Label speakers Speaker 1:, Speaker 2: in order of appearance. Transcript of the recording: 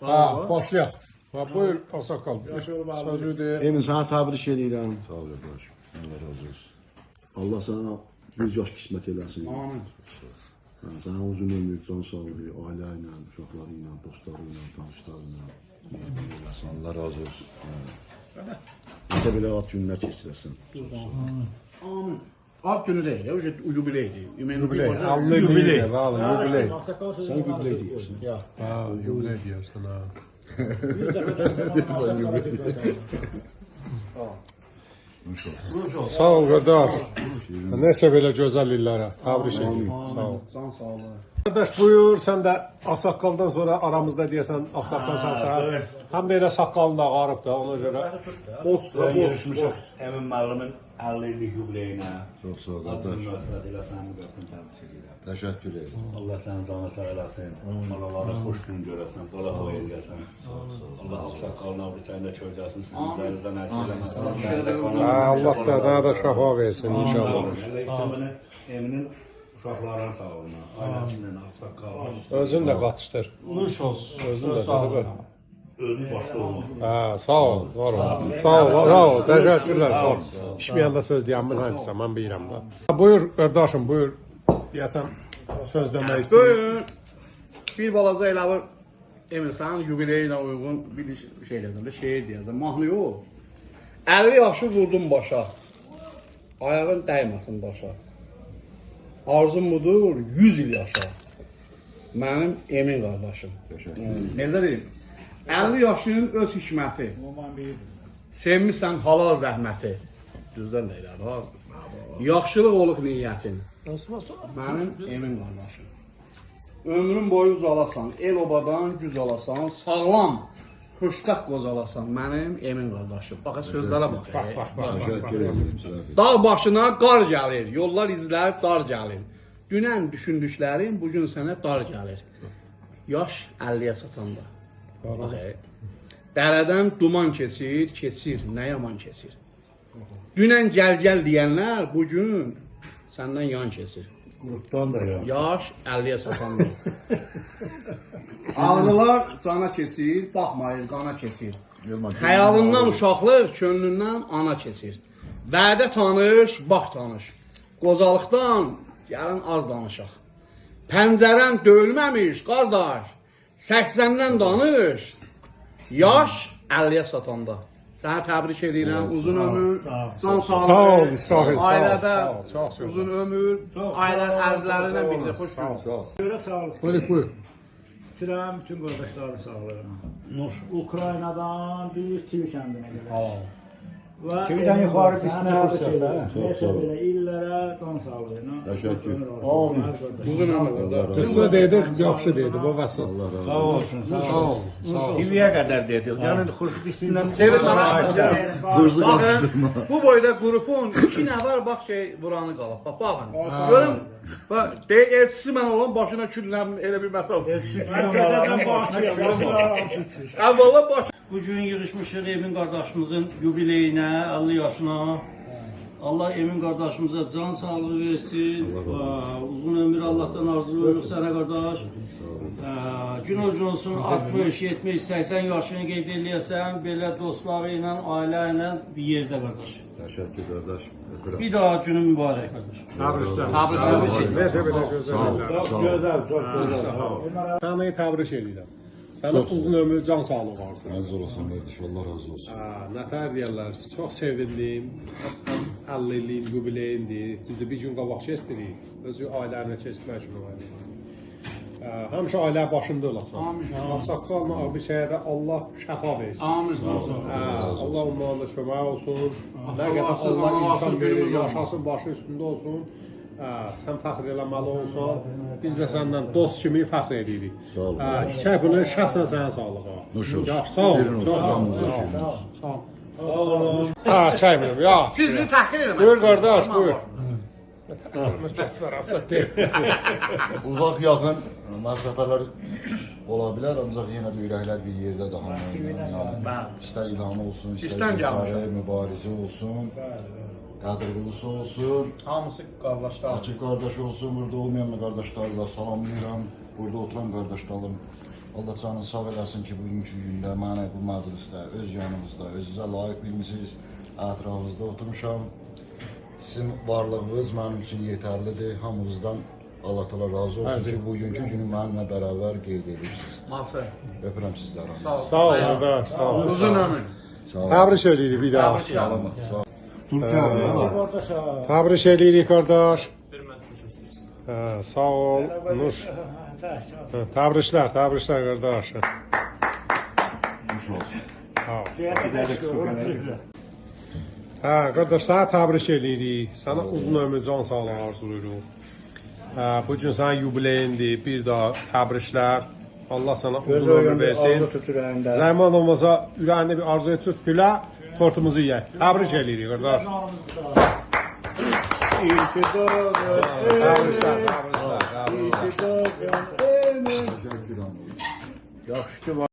Speaker 1: Başlayaq. Buyur, Ağsaqqal. Sözü de.
Speaker 2: Emin sana təbrik edirəm.
Speaker 3: Sağ ol qardaş. Allah razı olsun.
Speaker 2: Allah sana 100 yaş qismət eləsin.
Speaker 1: Amin.
Speaker 2: Sana uzun ömür, can sağlığı, ailə ilə, uşaqları ilə, dostları ilə, tanışları ilə.
Speaker 3: Allah razı olsun.
Speaker 2: Bizə belə ad günlər keçirəsən.
Speaker 4: Amin. Ad günü değil ya, jubileydi.
Speaker 1: Jubiley. Allah jubiley. Vallahi jubiley.
Speaker 2: Sən yubiley deyirsən.
Speaker 1: Ha, jubiley deyirsən ha. Sağ ol qardaş. Nəsə belə gözəl illərə. Təbrik edirəm. Sağ ol.
Speaker 4: Can sağlığı.
Speaker 1: Qardaş buyur, sən də Ağsaqqaldan sonra aramızda deyəsən Ağsaqqal sənsən. Həm də elə saqqalın da ağarıb da ona görə.
Speaker 4: Boz.
Speaker 5: Emin müəllimin 50 illik yubileyinə.
Speaker 3: Çox sağ ol
Speaker 5: Adın
Speaker 3: qardaş.
Speaker 5: münasibət ilə səni müqəddəm təbrik edirəm.
Speaker 3: Təşəkkür ederim.
Speaker 5: Allah sənin canı sağ eləsin. Balalara xoş gün görəsən, bala boy eləsən. Allah ağsaqqalına bu çayında körcəsin, sizin üzərinizdən əsir eləməsin.
Speaker 1: Allah da daha da şəfa versin inşallah.
Speaker 5: Eminin uşaqlarının sağlığına, ailəsindən, ağsaqqalına.
Speaker 1: Özün də qatışdır. Nuş olsun. Özün də dedi.
Speaker 5: Özü başda olmaq.
Speaker 1: Ha, sağ ol, var ol. Sağ ol, təşəkkürlər, sağ ol. İşməyəndə söz deyəmir hangisi, mən bilirəm də. Buyur, qardaşım, buyur. Deyəsən, söz demək istəyir.
Speaker 4: Bugün bir balaca əlavə Emin sənin jubileyinə uyğun bir şey yazdım, şeir deyəcəm. Mahnı yox. 50 yaşı vurdum başa. Ayağın dəyməsin başa. Arzum budur 100 il yaşa. Mənim Emin qardaşım. Necə deyim? 50 yaşının öz hikməti. Sevmisən halal zəhməti. Düzdən də elə ha. Yaxşılıq olub niyyətin. Mənim Emin qardaşım. Ömrün boyu uzalasan, el obadan güz alasan, sağlam, xoşbəxt qozalasan, mənim Emin qardaşım. Bax, sözlərə bax.
Speaker 3: Təşəkkür ederim.
Speaker 4: Dağ başına qar gəlir, yollar izləyib dar gəlir. Dünən düşündüklərim bugün sənə dar gəlir. Yaş 50-yə satanda. Bax, dərədən duman keçir, nə yaman keçir. Dünən gəl deyənlər bugün səndən yan keçir.
Speaker 5: Qurtdan da ya.
Speaker 4: Yaş 50-yə satanda. Ağrılar cana keçir, baxmayır, qana keçir. Xəyalından uşaqlıq, könlündən ana keçir. Vədə tanış, bax tanış. Qocalıqdan gəlin az danışaq. Pəncərən döyülməmiş, qardaş, 80-dən danış. Yaş 50-yə satanda. Səni təbrik edirəm, uzun ömür, can sağlığı,
Speaker 1: Sağ ol, İsrafil, sağ ol.
Speaker 4: ailədə
Speaker 1: Çox sağ ol.
Speaker 4: uzun ömür, ailə əzlərinə bilir, xoş gördük.
Speaker 6: Görək sağlıq.
Speaker 1: Buyur.
Speaker 6: İçirəm bütün qardaşların sağlığına. Ukraynadan bir Tiv kəndinə gələk.
Speaker 5: Tivdən yuxarı pismə
Speaker 6: Nəsə
Speaker 3: sağ ol.
Speaker 6: belə illərə can sağlığına.
Speaker 3: Təşəkkür.
Speaker 4: Uzun ömür qardaş.
Speaker 1: Qısa dedik, yaxşı dedi, bu vəsıl.
Speaker 5: Sağ olsun, sağ
Speaker 1: Sağ ol, sağ ol.
Speaker 5: TV'yə qədər dedik. Yəni xurşudisindən
Speaker 4: Seni sana bakın, bu boyda qrupun 2 nəfər bax şey buranı qalıb. Bax baxın. Görün. Bax, elçisi mən olan başına külləm elə bir məsəl.
Speaker 6: Herkəsdən bağışlayaq.
Speaker 4: Əvvəla baş.
Speaker 7: Bugün yığışmışıq Emin qardaşımızın yubileyinə, 50 yaşına. Allah Emin qardaşımıza can sağlığı versin. Uzun ömür Allah'tan arzuluyoruz sənə qardaş. Gün ucu olsun 60, 70, 80 yaşını qeyd eləyəsən, belə dostları ilə, ailə ilə bir yerdə qardaş.
Speaker 3: Təşəkkür qardaş.
Speaker 7: Bir daha günün mübarək qardaş.
Speaker 1: Təbrik. Nəsə belə gözəl illər.
Speaker 5: Çox gözəl, çox gözəl.
Speaker 1: Səni təbrik edirəm. Sənə uzun ömür, can sağlığı arzu.
Speaker 3: Razı olasın qardaş. Allah razı olsun.
Speaker 1: Nətər deyərlər, çox sevindim. 50 illik yubileyindir. Düzdür, bir gün qabaq keçdirik. Özü ailələrinə keçmək üçün var. Həmişə ailə başında olasan. Ağsaqqalma bir şeyə də Allah şəfa versin.
Speaker 4: Amin.
Speaker 1: Allah ondan da kömək olsun. Nə qədər Allah imkan verir, yaşasın, başı üstündə olsun. Sən fəxr eləməli olsan, biz də səndən dost kimi fəxr edirik.
Speaker 3: Sağ ol.
Speaker 1: İçək bunu şəxsən sənə sağlığa.
Speaker 3: Nuş olsun.
Speaker 1: Yaxşı, sağ ol. Ha, çay verim, ya.
Speaker 4: Siz bir təhqir eləmək.
Speaker 1: Buyur qardaş, buyur.
Speaker 3: Uzaq yaxın məsafələr ola bilər, ancaq yenə də ürəklər bir yerdə daha istər ilanı olsun, istər mübarizə olsun, qədrqulusu olsun,
Speaker 4: Hamısı qardaşlar.
Speaker 3: açıq qardaş olsun, burada olmayan qardaşları da salamlayıram, burada oturan qardaşlarım Allah canını sağ eləsin ki, bugünkü gündə mənə bu məclisdə, öz yanımızda, özünüzə layiq bilmisiniz, ətrafınızda oturmuşam. Sizin varlığınız mənim üçün yetərlidir. Hamınızdan Allah təala razı olsun ki, bugünkü günü mənimlə bərabər qeyd edirsiniz.
Speaker 4: Mahsən.
Speaker 3: Öpürəm sizləri.
Speaker 1: Sağ ol qardaş, sağ ol.
Speaker 4: Uzun ömür.
Speaker 1: Təbrik edirik bir daha.
Speaker 3: Salamat, sağ ol.
Speaker 1: Təbrik edirik qardaş. Sağ ol, Nur. Təbriklər qardaş.
Speaker 2: Nuş olsun.
Speaker 1: Qardaş, sənə təbrik edirik. Sənə uzun ömür, can sağlığı arzulayırıq. Bu gün sənin yubileyindir. Bir daha təbriklər. Allah sana uzun ömür versin. Zəyman olmasa ürəyində bir arzu et, gülə, tortumuzu yiyək. Təbrik edirik qardaş.
Speaker 4: Yaxşı ki var.